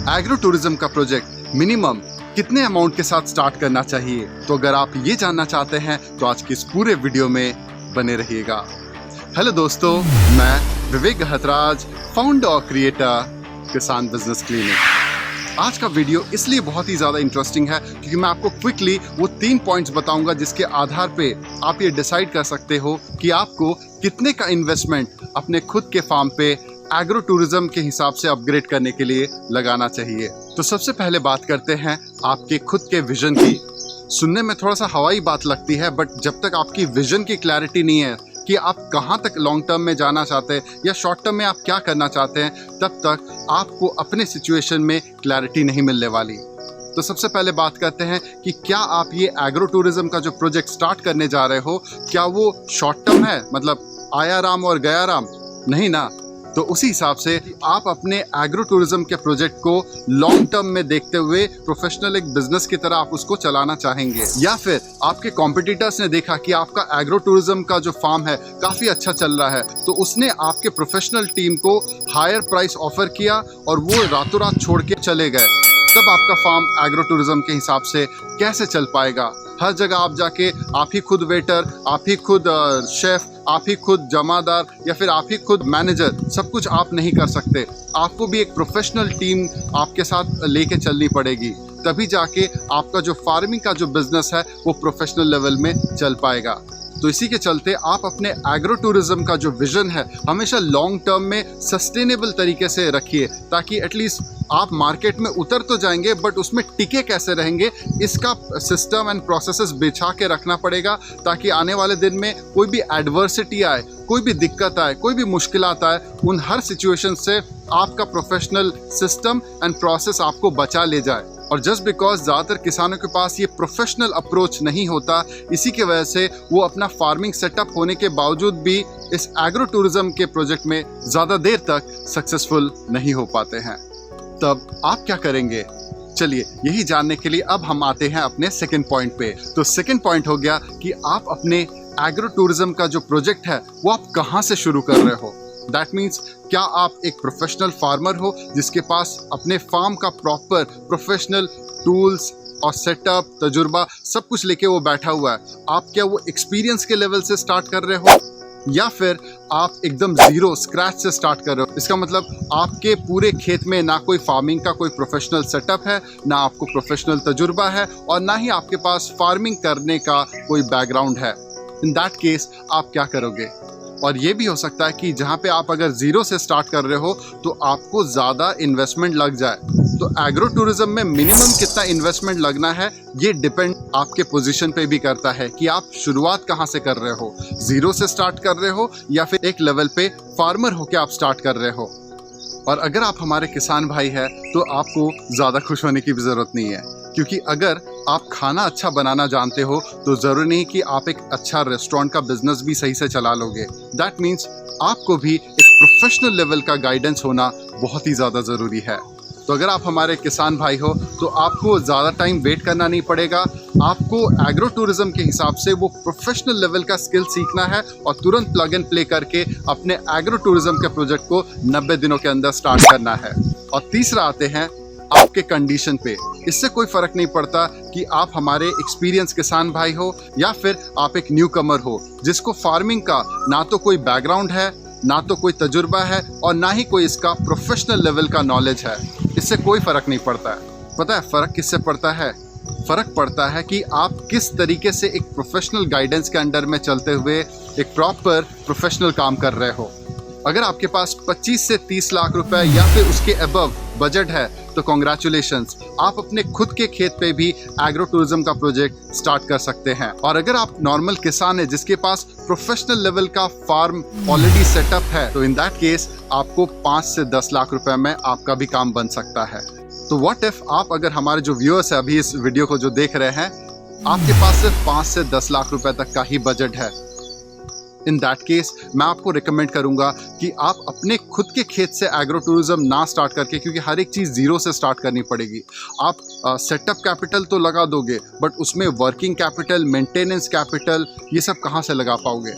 Agro tourism का project minimum कितने amount के साथ स्टार्ट करना चाहिए? तो अगर आप ये जानना चाहते हैं तो आज के इस पूरे वीडियो में बने रहिएगा। हेलो दोस्तों, मैं विवेक गहतराज, फाउंडर और क्रिएटर किसान बिजनेस क्लिनिक। आज का वीडियो इसलिए बहुत ही ज़्यादा इंटरेस्टिंग है क्योंकि मैं आपको क्विकली वो 3 पॉइंट्स बताऊंगा जिसके आधार पे आप ये डिसाइड कर सकते हो कि आपको कितने का इन्वेस्टमेंट अपने खुद के फार्म पे एग्रो टूरिज्म के हिसाब से अपग्रेड करने के लिए लगाना चाहिए। तो सबसे पहले बात करते हैं आपके खुद के विजन की। सुनने में थोड़ा सा हवाई बात लगती है, बट जब तक आपकी विजन की क्लैरिटी नहीं है कि आप कहाँ तक लॉन्ग टर्म में जाना चाहते हैं या शॉर्ट टर्म में आप क्या करना चाहते हैं, तब तक आपको अपने सिचुएशन में क्लैरिटी नहीं मिलने वाली। तो सबसे पहले बात करते हैं कि क्या आप ये एग्रो टूरिज्म का जो प्रोजेक्ट स्टार्ट करने जा रहे हो, क्या वो शॉर्ट टर्म है, मतलब आया राम और गया राम? नहीं ना। तो उसी हिसाब से आप अपने एग्रो टूरिज्म के प्रोजेक्ट को लॉन्ग टर्म में देखते हुए प्रोफेशनल एक बिजनेस की तरह आप उसको चलाना चाहेंगे, या फिर आपके कॉम्पिटिटर्स ने देखा कि आपका एग्रो टूरिज्म का जो फार्म है काफी अच्छा चल रहा है, तो उसने आपके प्रोफेशनल टीम को हायर प्राइस ऑफर किया और वो रातों रात छोड़ के चले गए। तब आपका फार्म एग्रो टूरिज्म के हिसाब से कैसे चल पाएगा? हर जगह आप जाके आप ही खुद वेटर, आप ही खुद शेफ, आप ही खुद जमादार या फिर आप ही खुद मैनेजर, सब कुछ आप नहीं कर सकते। आपको भी एक प्रोफेशनल टीम आपके साथ लेके चलनी पड़ेगी, तभी जाके आपका जो फार्मिंग का जो बिजनेस है वो प्रोफेशनल लेवल में चल पाएगा। तो इसी के चलते आप अपने एग्रो टूरिज्म का जो विजन है हमेशा लॉन्ग टर्म में सस्टेनेबल तरीके से रखिए, ताकि एटलीस्ट आप मार्केट में उतर तो जाएंगे बट उसमें टिके कैसे रहेंगे, इसका सिस्टम एंड प्रोसेसेस बिछा के रखना पड़ेगा, ताकि आने वाले दिन में कोई भी एडवर्सिटी आए, कोई भी दिक्कत आए, कोई भी मुश्किलात आए, उन हर सिचुएशन से आपका प्रोफेशनल सिस्टम एंड प्रोसेस आपको बचा ले जाए। और जस्ट बिकॉज ज़्यादातर किसानों के पास ये प्रोफेशनल अप्रोच नहीं होता, इसी की वजह से वो अपना फार्मिंग सेटअप होने के बावजूद भी इस एग्रो टूरिज्म के प्रोजेक्ट में ज़्यादा देर तक सक्सेसफुल नहीं हो पाते हैं। तब आप क्या करेंगे? चलिए यही जानने के लिए अब हम आते हैं अपने सेकंड पॉइंट पे। तो सेकंड पॉइंट हो गया कि आप अपने एग्रो टूरिज्म का जो प्रोजेक्ट है वो आप कहाँ से शुरू कर रहे हो। दैट मीन्स, क्या आप एक प्रोफेशनल फार्मर हो जिसके पास अपने फार्म का प्रॉपर प्रोफेशनल टूल्स और सेटअप, तजुर्बा सब कुछ लेके वो बैठा हुआ है? आप क्या वो एक्सपीरियंस के लेवल से स्टार्ट कर रहे हो, या फिर आप एकदम जीरो स्क्रैच से स्टार्ट कर रहे हो? इसका मतलब आपके पूरे खेत में ना कोई फार्मिंग का कोई प्रोफेशनल सेटअप है, ना आपको प्रोफेशनल तजुर्बा है, और ना ही आपके पास फार्मिंग करने का कोई बैकग्राउंड है। इन दैट केस आप क्या करोगे? और ये भी हो सकता है कि जहाँ पे आप अगर जीरो से स्टार्ट कर रहे हो तो आपको ज़्यादा इन्वेस्टमेंट लग जाए। तो एग्रो टूरिज्म में मिनिमम कितना इन्वेस्टमेंट लगना है ये डिपेंड आपके पोजीशन पे भी करता है कि आप शुरुआत कहाँ से कर रहे हो, जीरो से स्टार्ट कर रहे हो या फिर एक लेवल पे फार्मर होके आप स्टार्ट कर रहे हो। और अगर आप हमारे किसान भाई हैं तो आपको ज़्यादा खुश होने की भी ज़रूरत नहीं है, क्योंकि अगर आप खाना अच्छा बनाना जानते हो तो ज़रूरी नहीं कि आप एक अच्छा रेस्टोरेंट का बिजनेस भी सही से चला लोगे। दैट मीन्स आपको भी एक प्रोफेशनल लेवल का गाइडेंस होना बहुत ही ज़्यादा ज़रूरी है। तो अगर आप हमारे किसान भाई हो तो आपको ज़्यादा टाइम वेट करना नहीं पड़ेगा। आपको एग्रो टूरिज्म के हिसाब से वो प्रोफेशनल लेवल का स्किल सीखना है और तुरंत प्लग एंड प्ले करके अपने एग्रो टूरिज्म के प्रोजेक्ट को 90 दिनों के अंदर स्टार्ट करना है। और तीसरा आते हैं आपके कंडीशन पे। इससे कोई फर्क नहीं पड़ता कि आप हमारे एक्सपीरियंस किसान भाई हो या फिर आप एक न्यू कमर हो जिसको फार्मिंग का ना तो कोई बैकग्राउंड है, ना तो कोई तजुर्बा है, और ना ही कोई इसका प्रोफेशनल लेवल का नॉलेज है। इससे कोई फर्क नहीं पड़ता है। पता है फर्क किससे पड़ता है? फर्क पड़ता है कि आप किस तरीके से एक प्रोफेशनल गाइडेंस के अंडर में चलते हुए एक प्रॉपर प्रोफेशनल काम कर रहे हो। अगर आपके पास 25 से 30 लाख रुपए या फिर उसके अबव बजट है तो कॉन्ग्रेचुलेशंस, आप अपने खुद के खेत पे भी एग्रो टूरिज्म का प्रोजेक्ट स्टार्ट कर सकते हैं। और अगर आप नॉर्मल किसान है जिसके पास प्रोफेशनल लेवल का फार्म ऑलरेडी सेटअप है, तो इन दैट केस आपको 5 से 10 लाख रुपए में आपका भी काम बन सकता है। तो व्हाट इफ आप, अगर हमारे जो व्यूअर्स है अभी इस वीडियो को जो देख रहे हैं, आपके पास सिर्फ 5 से 10 लाख रुपए तक का ही बजट है, इन दैट केस मैं आपको रिकमेंड करूंगा कि आप अपने खुद के खेत से एग्रो टूरिज्म ना स्टार्ट करके, क्योंकि हर एक चीज़ जीरो से स्टार्ट करनी पड़ेगी। आप सेटअप कैपिटल तो लगा दोगे, बट उसमें वर्किंग कैपिटल, मेंटेनेंस कैपिटल, ये सब कहाँ से लगा पाओगे?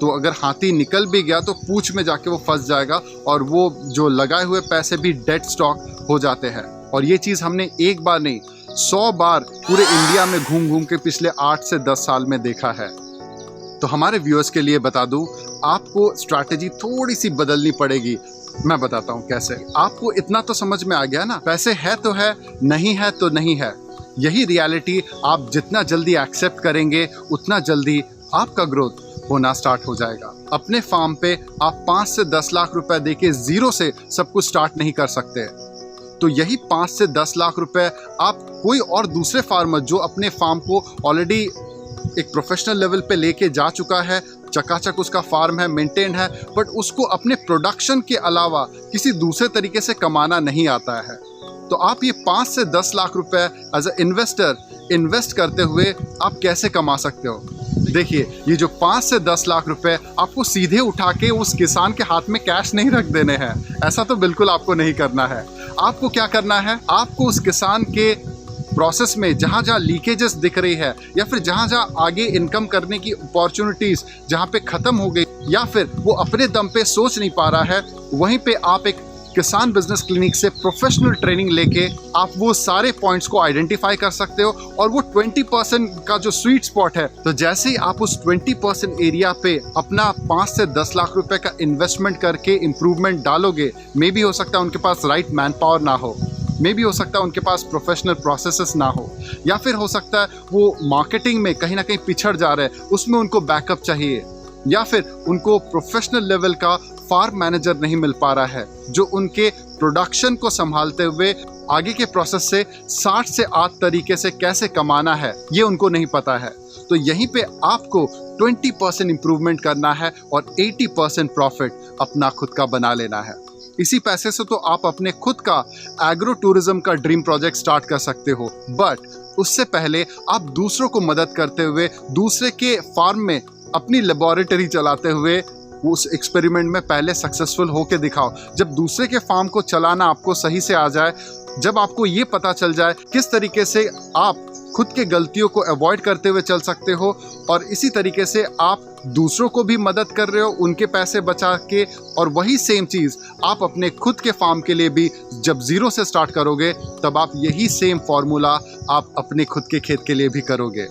तो अगर हाथी निकल भी गया तो पूंछ में जाके वो फंस जाएगा और वो जो लगाए हुए पैसे भी डेड स्टॉक हो जाते हैं। और ये चीज़ हमने एक बार नहीं 100 बार पूरे इंडिया में घूम घूम के पिछले 8 से 10 साल में देखा है। तो हमारे व्यूअर्स के लिए बता दूं, आपको स्ट्रैटेजी थोड़ी सी बदलनी पड़ेगी। मैं बताता हूं कैसे। आपको इतना तो समझ में आ गया ना, पैसे है तो है, नहीं है तो नहीं है। यही रियलिटी आप जितना जल्दी एक्सेप्ट करेंगे उतना जल्दी आपका ग्रोथ होना स्टार्ट हो जाएगा। अपने फार्म पे आप 5 से 10 लाख रुपए देके जीरो से सब कुछ स्टार्ट नहीं कर सकते। तो यही 5 से 10 लाख रुपए आप कोई और दूसरे फार्मर जो अपने फार्म को ऑलरेडी एक प्रोफेशनल लेवल पे लेके जा चुका है, चकाचक उसका फार्म है, मेंटेन है, बट उसको अपने प्रोडक्शन के अलावा किसी दूसरे तरीके से कमाना नहीं आता है, तो आप ये 5 से 10 लाख रुपए एज अ इन्वेस्टर इन्वेस्ट करते हुए आप कैसे कमा सकते हो। देखिए, ये जो 5 से 10 लाख रुपए आपको सीधे उठा के उस किसान के हाथ में कैश नहीं रख देने हैं, ऐसा तो बिल्कुल आपको नहीं करना है। आपको क्या करना है, आपको उस किसान के प्रोसेस में जहाँ जहाँ लीकेजेस दिख रही है या फिर जहाँ जहाँ आगे इनकम करने की अपॉर्चुनिटीज जहाँ पे ख़त्म हो गई या फिर वो अपने दम पे सोच नहीं पा रहा है, वहीं पे आप एक किसान बिजनेस क्लिनिक से प्रोफेशनल ट्रेनिंग लेके आप वो सारे पॉइंट्स को आइडेंटिफाई कर सकते हो। और वो 20% का जो स्वीट स्पॉट है, तो जैसे ही आप उस 20% एरिया पे अपना 5 से 10 लाख रुपए का इन्वेस्टमेंट करके इम्प्रूवमेंट डालोगे, मे भी हो सकता है उनके पास राइट मैन पावर ना हो, मे भी हो सकता है उनके पास प्रोफेशनल प्रोसेसेस ना हो, या फिर हो सकता है वो मार्केटिंग में कहीं ना कहीं पिछड़ जा रहे हैं, उसमें उनको बैकअप चाहिए, या फिर उनको प्रोफेशनल लेवल का फार्म मैनेजर नहीं मिल पा रहा है जो उनके प्रोडक्शन को संभालते हुए आगे के प्रोसेस से 60 से 8 तरीके से कैसे कमाना है ये उनको नहीं पता है। तो यहीं पे आपको 20% इम्प्रूवमेंट करना है और 80% प्रॉफिट अपना खुद का बना लेना है। इसी पैसे से तो आप अपने खुद का एग्रो टूरिज्म का ड्रीम प्रोजेक्ट स्टार्ट कर सकते हो, बट उससे पहले आप दूसरों को मदद करते हुए दूसरे के फार्म में अपनी लेबोरेटरी चलाते हुए उस एक्सपेरिमेंट में पहले सक्सेसफुल होके दिखाओ। जब दूसरे के फार्म को चलाना आपको सही से आ जाए, जब आपको ये पता चल जाए किस तरीके से आप खुद के गलतियों को अवॉइड करते हुए चल सकते हो और इसी तरीके से आप दूसरों को भी मदद कर रहे हो उनके पैसे बचा के, और वही सेम चीज़ आप अपने खुद के फार्म के लिए भी जब जीरो से स्टार्ट करोगे तब आप यही सेम फॉर्मूला आप अपने खुद के खेत के लिए भी करोगे।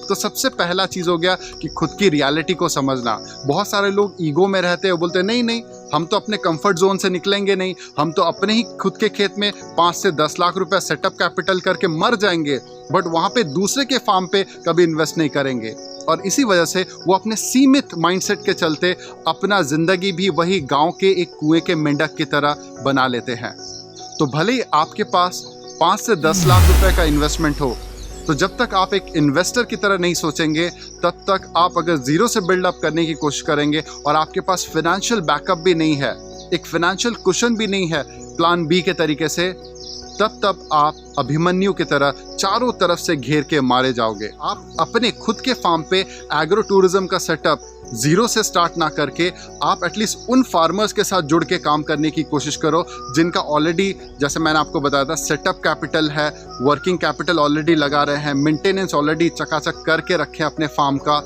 तो सबसे पहला चीज़ हो गया कि खुद की रियलिटी को समझना। बहुत सारे लोग ईगो में रहते हैं, बोलते हैं नहीं नहीं हम तो अपने कंफर्ट जोन से निकलेंगे नहीं, हम तो अपने ही खुद के खेत में 5 से 10 लाख रुपए सेटअप कैपिटल करके मर जाएंगे, बट वहाँ पे दूसरे के फार्म पे कभी इन्वेस्ट नहीं करेंगे। और इसी वजह से वो अपने सीमित माइंडसेट के चलते अपना ज़िंदगी भी वही गाँव के एक कुएं के मेंढक की तरह बना लेते हैं। तो भले ही आपके पास 5 से 10 लाख रुपए का इन्वेस्टमेंट हो, तो जब तक आप एक इन्वेस्टर की तरह नहीं सोचेंगे तब तक आप अगर जीरो से बिल्डअप करने की कोशिश करेंगे और आपके पास फाइनेंशियल बैकअप भी नहीं है, एक फाइनेंशियल कुशन भी नहीं है प्लान बी के तरीके से, तब आप अभिमन्यु की तरह चारों तरफ से घेर के मारे जाओगे। आप अपने खुद के फार्म पे एग्रो टूरिज्म का सेटअप जीरो से स्टार्ट ना करके आप एटलीस्ट उन फार्मर्स के साथ जुड़ के काम करने की कोशिश करो जिनका ऑलरेडी, जैसे मैंने आपको बताया था, सेटअप कैपिटल है, वर्किंग कैपिटल ऑलरेडी लगा रहे हैं, मेंटेनेंस ऑलरेडी चकाचक करके रखे अपने फार्म का।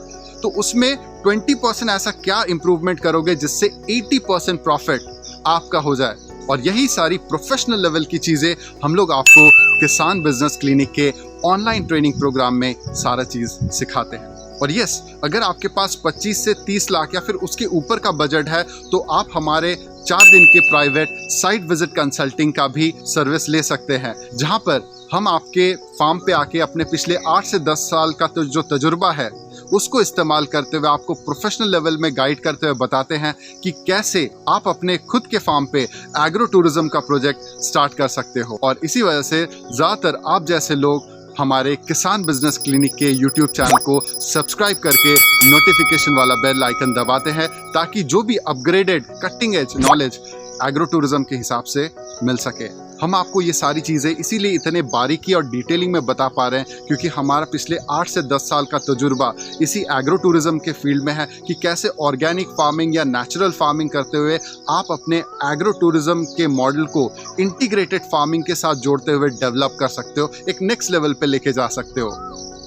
तो उसमें 20% ऐसा क्या इम्प्रूवमेंट करोगे जिससे 80% प्रॉफिट आपका हो जाए। और यही सारी प्रोफेशनल लेवल की चीज़ें हम लोग आपको किसान बिजनेस क्लिनिक के ऑनलाइन ट्रेनिंग प्रोग्राम में सारा चीज़ सिखाते हैं। और यस, अगर आपके पास 25 से 30 लाख या फिर उसके ऊपर का बजट है तो आप हमारे 4 दिन के प्राइवेट साइट विजिट कंसल्टिंग का भी सर्विस ले सकते हैं, जहां पर हम आपके फार्म पे आके अपने पिछले 8 से 10 साल का जो तजुर्बा है उसको इस्तेमाल करते हुए आपको प्रोफेशनल लेवल में गाइड करते हुए बताते हैं कि कैसे आप अपने खुद के फार्म पे एग्रो टूरिज्म का प्रोजेक्ट स्टार्ट कर सकते हो। और इसी वजह से ज़्यादातर आप जैसे लोग हमारे किसान बिजनेस क्लिनिक के YouTube चैनल को सब्सक्राइब करके नोटिफिकेशन वाला बेल आइकन दबाते हैं ताकि जो भी upgraded cutting edge knowledge agro tourism के हिसाब से मिल सके। हम आपको ये सारी चीज़ें इसीलिए इतने बारीकी और डिटेलिंग में बता पा रहे हैं क्योंकि हमारा पिछले 8 से 10 साल का तजुर्बा इसी एग्रो टूरिज्म के फील्ड में है कि कैसे ऑर्गेनिक फार्मिंग या नेचुरल फार्मिंग करते हुए आप अपने एग्रो टूरिज्म के मॉडल को इंटीग्रेटेड फार्मिंग के साथ जोड़ते हुए डेवलप कर सकते हो, एक नेक्स्ट लेवल पे लेके जा सकते हो।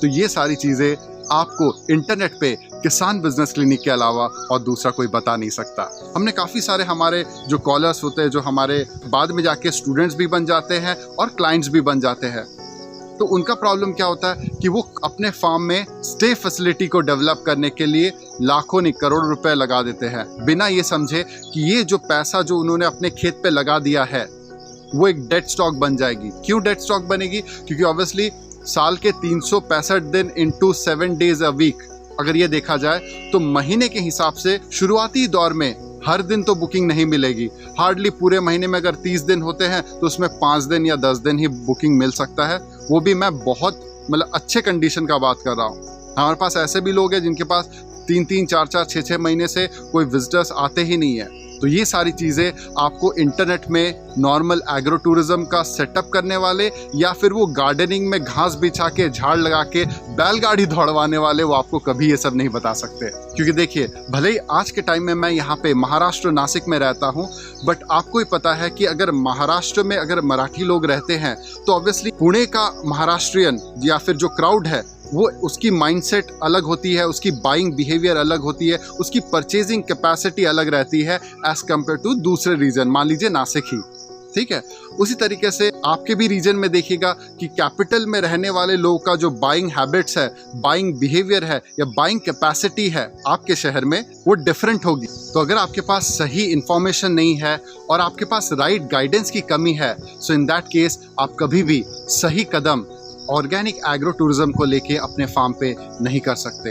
तो ये सारी चीज़ें आपको इंटरनेट पे किसान बिजनेस क्लिनिक के अलावा और दूसरा कोई बता नहीं सकता। हमने काफ़ी सारे हमारे जो कॉलर्स होते हैं, जो हमारे बाद में जाके स्टूडेंट्स भी बन जाते हैं और क्लाइंट्स भी बन जाते हैं, तो उनका प्रॉब्लम क्या होता है कि वो अपने फार्म में स्टे फैसिलिटी को डेवलप करने के लिए लाखों नहीं करोड़ों रुपए लगा देते हैं, बिना ये समझे कि ये जो पैसा जो उन्होंने अपने खेत पे लगा दिया है वो एक डेड स्टॉक बन जाएगी। क्यों डेड स्टॉक बनेगी? क्योंकि ऑब्वियसली साल के 365 दिन इंटू 7 डेज अ वीक अगर ये देखा जाए तो महीने के हिसाब से शुरुआती दौर में हर दिन तो बुकिंग नहीं मिलेगी। हार्डली पूरे महीने में अगर 30 दिन होते हैं तो उसमें 5 दिन या 10 दिन ही बुकिंग मिल सकता है, वो भी मैं बहुत मतलब अच्छे कंडीशन का बात कर रहा हूँ। हमारे पास ऐसे भी लोग हैं जिनके पास 3-3, 4-4, 6-6 महीने से कोई विजिटर्स आते ही नहीं है। तो ये सारी चीज़ें आपको इंटरनेट में नॉर्मल एग्रो टूरिज्म का सेटअप करने वाले या फिर वो गार्डनिंग में घास बिछा के झाड़ लगा के बैलगाड़ी दौड़वाने वाले, वो आपको कभी ये सब नहीं बता सकते। क्योंकि देखिए, भले ही आज के टाइम में मैं यहाँ पे महाराष्ट्र नासिक में रहता हूँ, बट आपको ही पता है कि अगर महाराष्ट्र में अगर मराठी लोग रहते हैं तो ऑब्वियसली पुणे का महाराष्ट्रियन या फिर जो क्राउड है वो उसकी माइंडसेट अलग होती है, उसकी बाइंग बिहेवियर अलग होती है, उसकी परचेजिंग कैपेसिटी अलग रहती है एज कम्पेयर टू दूसरे रीजन, मान लीजिए नासिक ही, ठीक है। उसी तरीके से आपके भी रीजन में देखिएगा कि कैपिटल में रहने वाले लोगों का जो बाइंग हैबिट्स है, बाइंग बिहेवियर है या बाइंग कैपेसिटी है आपके शहर में, वो डिफरेंट होगी। तो अगर आपके पास सही इंफॉर्मेशन नहीं है और आपके पास राइट गाइडेंस की कमी है, सो इन दैट केस आप कभी भी सही कदम ऑर्गेनिक एग्रो टूरिज्म को लेके अपने फार्म पे नहीं कर सकते।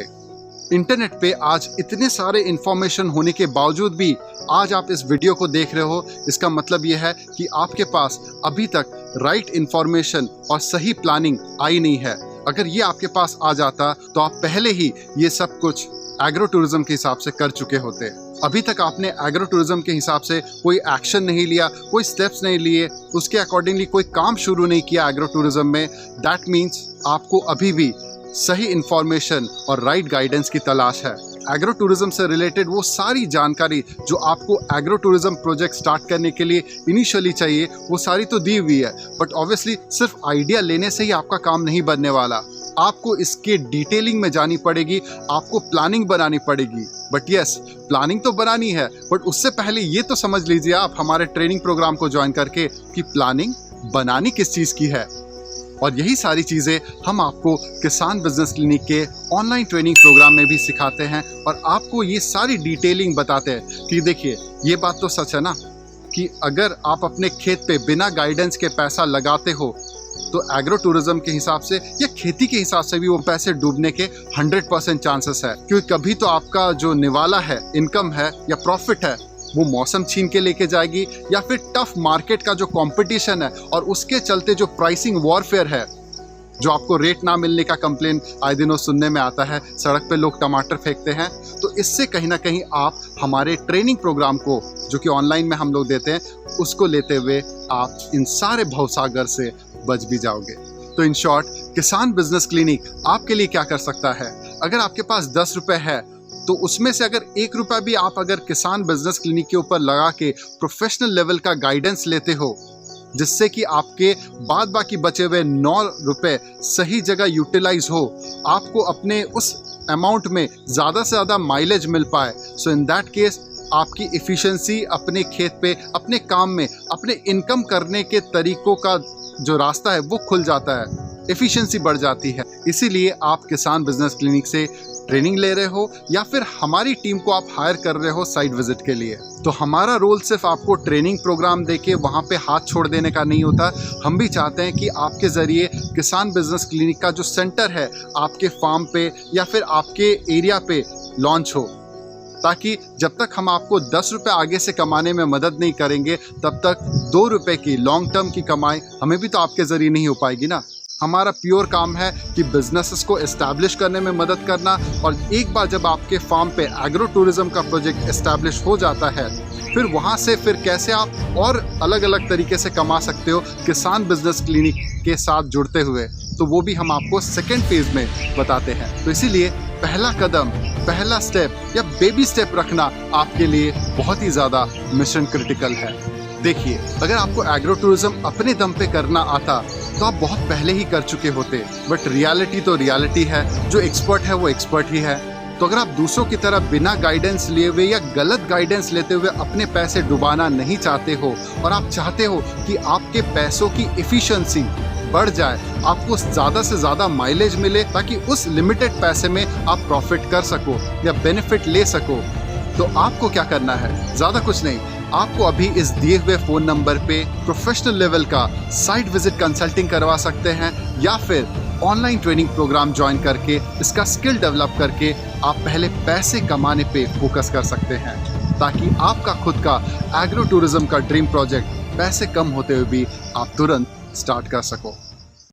इंटरनेट पे आज इतने सारे इंफॉर्मेशन होने के बावजूद भी आज आप इस वीडियो को देख रहे हो, इसका मतलब यह है कि आपके पास अभी तक राइट इंफॉर्मेशन और सही प्लानिंग आई नहीं है। अगर ये आपके पास आ जाता तो आप पहले ही ये सब कुछ एग्रो टूरिज्म के हिसाब से कर चुके होते। अभी तक आपने एग्रो टूरिज्म के हिसाब से कोई एक्शन नहीं लिया, कोई स्टेप्स नहीं लिए, उसके अकॉर्डिंगली कोई काम शुरू नहीं किया एग्रो टूरिज्म में। दैट मीन्स आपको अभी भी सही इंफॉर्मेशन और राइट गाइडेंस की तलाश है। एग्रो टूरिज्म से रिलेटेड वो सारी जानकारी जो आपको एग्रो टूरिज्म प्रोजेक्ट स्टार्ट करने के लिए इनिशियली चाहिए, वो सारी तो दी हुई है, बट ऑब्वियसली सिर्फ आइडिया लेने से ही आपका काम नहीं बनने वाला। आपको इसके डिटेलिंग में जानी पड़ेगी, आपको प्लानिंग बनानी पड़ेगी। बट यस, प्लानिंग तो बनानी है, बट उससे पहले ये तो समझ लीजिए आप हमारे ट्रेनिंग प्रोग्राम को ज्वाइन करके कि प्लानिंग बनानी किस चीज़ की है। और यही सारी चीज़ें हम आपको किसान बिजनेस क्लिनिक के ऑनलाइन ट्रेनिंग प्रोग्राम में भी सिखाते हैं और आपको ये सारी डिटेलिंग बताते हैं कि देखिए, ये बात तो सच है ना कि अगर आप अपने खेत पे बिना गाइडेंस के पैसा लगाते हो तो एग्रो टूरिज्म के हिसाब से या खेती के हिसाब से भी वो पैसे डूबने के 100% चांसेस है। क्योंकि कभी तो आपका जो निवाला है, इनकम है या प्रॉफिट है, वो मौसम छीन के लेके जाएगी, या फिर टफ मार्केट का जो कंपटीशन है और उसके चलते जो प्राइसिंग वॉरफेयर है, जो आपको रेट ना मिलने का कंप्लेन आए दिनों सुनने में आता है, सड़क पे लोग टमाटर फेंकते हैं, तो इससे कहीं ना कहीं आप हमारे ट्रेनिंग प्रोग्राम को जो कि ऑनलाइन में हम लोग देते हैं, उसको लेते हुए आप इन सारे भवसागर से बच भी जाओगे। तो इन शॉर्ट, किसान बिजनेस क्लिनिक आपके लिए क्या कर सकता है? अगर आपके पास 10 रुपए है तो उसमें से अगर 1 रुपया भी आप अगर किसान बिजनेस क्लिनिक के ऊपर लगा के प्रोफेशनल लेवल का गाइडेंस लेते हो, जिससे कि आपके बाद बाकी बचे हुए 9 रुपए सही जगह यूटिलाइज हो, आपको अपने उस अमाउंट में ज़्यादा से ज़्यादा माइलेज मिल पाए, सो इन दैट केस आपकी इफ़िशियंसी अपने खेत पे, अपने काम में, अपने इनकम करने के तरीकों का जो रास्ता है वो खुल जाता है, एफिशिएंसी बढ़ जाती है। इसीलिए आप किसान बिजनेस क्लिनिक से ट्रेनिंग ले रहे हो या फिर हमारी टीम को आप हायर कर रहे हो साइट विजिट के लिए, तो हमारा रोल सिर्फ आपको ट्रेनिंग प्रोग्राम देके वहाँ पे हाथ छोड़ देने का नहीं होता। हम भी चाहते हैं कि आपके ज़रिए किसान बिजनेस क्लिनिक का जो सेंटर है आपके फार्म पे या फिर आपके एरिया पे लॉन्च हो, ताकि जब तक हम आपको 10 रुपये आगे से कमाने में मदद नहीं करेंगे, तब तक 2 रुपये की लॉन्ग टर्म की कमाई हमें भी तो आपके ज़रिए नहीं हो पाएगी ना। हमारा प्योर काम है कि बिजनेसेस को एस्टैब्लिश करने में मदद करना, और एक बार जब आपके फार्म पे एग्रो टूरिज्म का प्रोजेक्ट एस्टैब्लिश हो जाता है, फिर वहाँ से फिर कैसे आप और अलग अलग तरीके से कमा सकते हो किसान बिजनेस क्लिनिक के साथ जुड़ते हुए, तो वो भी हम आपको सेकेंड फेज में बताते हैं। तो इसीलिए पहला कदम, पहला स्टेप या बेबी स्टेप रखना आपके लिए बहुत ही ज़्यादा मिशन क्रिटिकल है। देखिए, अगर आपको एग्रो टूरिज्म अपने दम पे करना आता तो आप बहुत पहले ही कर चुके होते, बट रियलिटी तो रियलिटी है, जो एक्सपर्ट है वो एक्सपर्ट ही है। तो अगर आप दूसरों की तरह बिना गाइडेंस लिए हुए या गलत गाइडेंस लेते हुए अपने पैसे डुबाना नहीं चाहते हो और आप चाहते हो कि आपके पैसों की एफिशिएंसी बढ़ जाए, आपको ज़्यादा से ज़्यादा माइलेज मिले ताकि उस लिमिटेड पैसे में आप प्रॉफिट कर सको या बेनिफिट ले सको, तो आपको क्या करना है? ज़्यादा कुछ नहीं, आपको अभी इस दिए हुए फ़ोन नंबर पे प्रोफेशनल लेवल का साइट विजिट कंसल्टिंग करवा सकते हैं या फिर ऑनलाइन ट्रेनिंग प्रोग्राम ज्वाइन करके इसका स्किल डेवलप करके आप पहले पैसे कमाने पे फोकस कर सकते हैं ताकि आपका खुद का एग्रो टूरिज्म का ड्रीम प्रोजेक्ट पैसे कम होते हुए भी आप तुरंत स्टार्ट कर सको।